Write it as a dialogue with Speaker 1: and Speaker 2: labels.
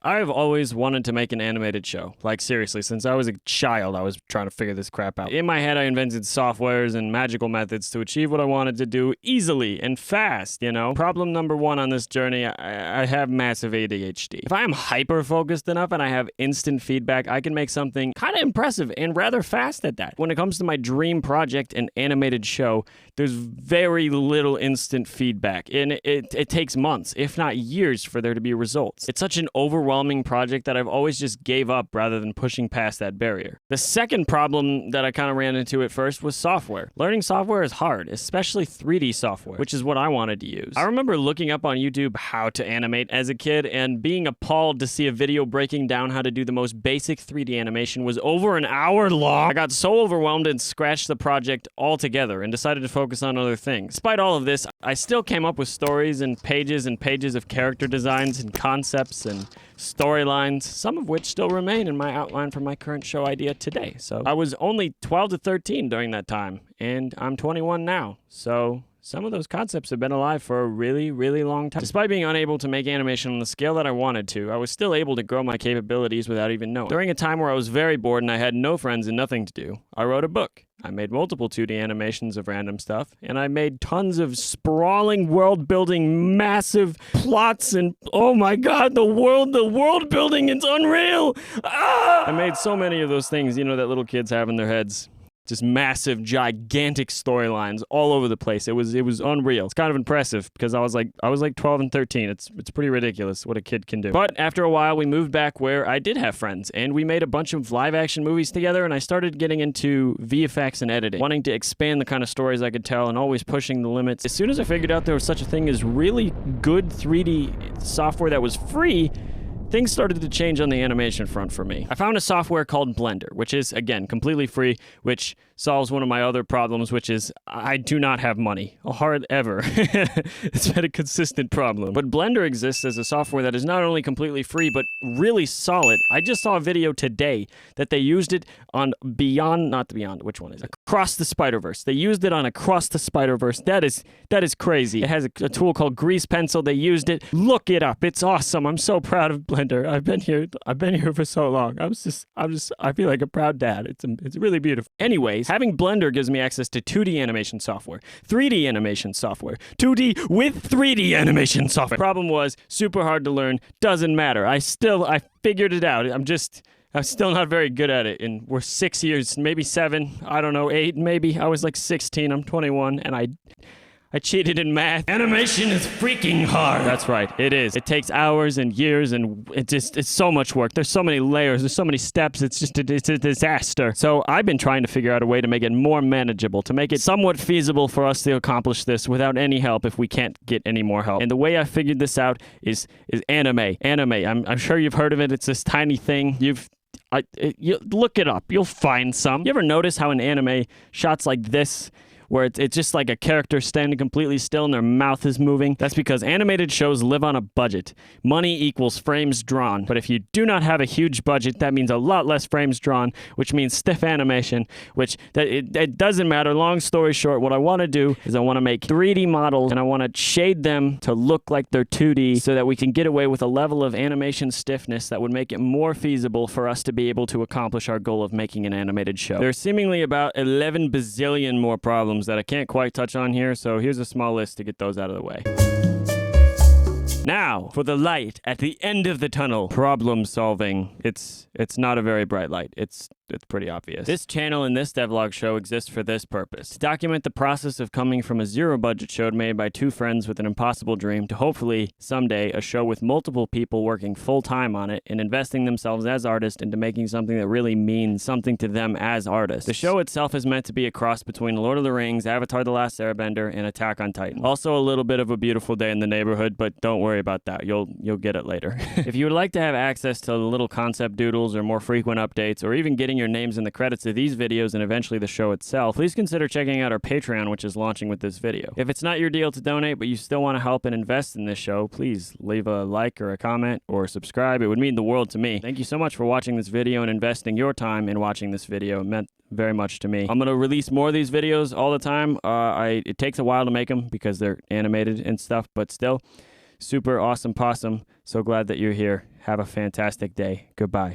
Speaker 1: I've always wanted to make an animated show. Like, seriously, since I was a child, I was trying to figure this crap out. In my head, I invented softwares and magical methods to achieve what I wanted to do easily and fast, you know? Problem number one on this journey, I have massive ADHD. If I am hyper-focused enough and I have instant feedback, I can make something kind of impressive and rather fast at that. When it comes to my dream project, an animated show, there's very little instant feedback, and it takes months, if not years, for there to be results. It's such an overwhelming project that I've always just gave up rather than pushing past that barrier. The second problem that I kind of ran into at first was software. Learning software is hard, especially 3D software, which is what I wanted to use. I remember looking up on YouTube how to animate as a kid and being appalled to see a video breaking down how to do the most basic 3D animation was over an hour long. I got so overwhelmed and scratched the project altogether and decided to focus on other things. Despite all of this, I still came up with stories and pages of character designs and concepts and storylines, some of which still remain in my outline for my current show idea today. So I was only 12 to 13 during that time, and I'm 21 now. So some of those concepts have been alive for a really, really long time. Despite being unable to make animation on the scale that I wanted to, I was still able to grow my capabilities without even knowing. During a time where I was very bored and I had no friends and nothing to do, I wrote a book. I made multiple 2D animations of random stuff, and I made tons of sprawling world-building, massive plots, and oh my god, the world building, it's unreal! Ah! I made so many of those things, you know, that little kids have in their heads. Just massive, gigantic storylines all over the place. It was unreal. It's kind of impressive because I was like 12 and 13. It's pretty ridiculous what a kid can do. But after a while, we moved back where I did have friends, and we made a bunch of live-action movies together, and I started getting into VFX and editing, wanting to expand the kind of stories I could tell and always pushing the limits. As soon as I figured out there was such a thing as really good 3D software that was free, things started to change on the animation front for me. I found a software called Blender, which is, again, completely free, which solves one of my other problems, which is I do not have money. Hard ever. It's been a consistent problem. But Blender exists as a software that is not only completely free, but really solid. I just saw a video today that they used it on which one is it? Across the Spider-Verse. They used it on Across the Spider-Verse. That is crazy. It has a tool called Grease Pencil. They used it. Look it up. It's awesome. I'm so proud of Blender. I've been here for so long. I feel like a proud dad. It's really beautiful. Anyways, having Blender gives me access to 2D animation software, 3D animation software, 2D with 3D animation software. Problem was super hard to learn. Doesn't matter. I figured it out. I'm still not very good at it, and we're 6 years, maybe 7, I don't know, 8 maybe. I was like 16, I'm 21, and I cheated in math. Animation is freaking hard. That's right, it is. It takes hours and years, and it's so much work. There's so many layers, there's so many steps, it's a disaster. So I've been trying to figure out a way to make it more manageable, to make it somewhat feasible for us to accomplish this without any help if we can't get any more help. And the way I figured this out is anime. I'm sure you've heard of it. It's this tiny thing. You look it up. You'll find some. You ever notice how in anime shots like this, where it's just like a character standing completely still and their mouth is moving? That's because animated shows live on a budget. Money equals frames drawn. But if you do not have a huge budget, that means a lot less frames drawn, which means stiff animation, it doesn't matter. Long story short, what I want to do is I want to make 3D models, and I want to shade them to look like they're 2D so that we can get away with a level of animation stiffness that would make it more feasible for us to be able to accomplish our goal of making an animated show. There's seemingly about 11 bazillion more problems that I can't quite touch on here, so here's a small list to get those out of the way. Now, for the light at the end of the tunnel. Problem solving. It's not a very bright light. It's pretty obvious. This channel and this devlog show exist for this purpose: to document the process of coming from a zero-budget show made by two friends with an impossible dream to hopefully, someday, a show with multiple people working full-time on it and investing themselves as artists into making something that really means something to them as artists. The show itself is meant to be a cross between Lord of the Rings, Avatar: The Last Airbender, and Attack on Titan. Also a little bit of A Beautiful Day in the Neighborhood, but don't worry about that. You'll get it later. If you would like to have access to the little concept doodles or more frequent updates, or even getting your names in the credits of these videos and eventually the show itself, please consider checking out our Patreon, which is launching with this video. If it's not your deal to donate, but you still want to help and invest in this show, please leave a like or a comment or subscribe. It would mean the world to me. Thank you so much for watching this video and investing your time in watching this video. It meant very much to me. I'm going to release more of these videos all the time. It takes a while to make them because they're animated and stuff, but still. Super awesome possum. So glad that you're here. Have a fantastic day. Goodbye.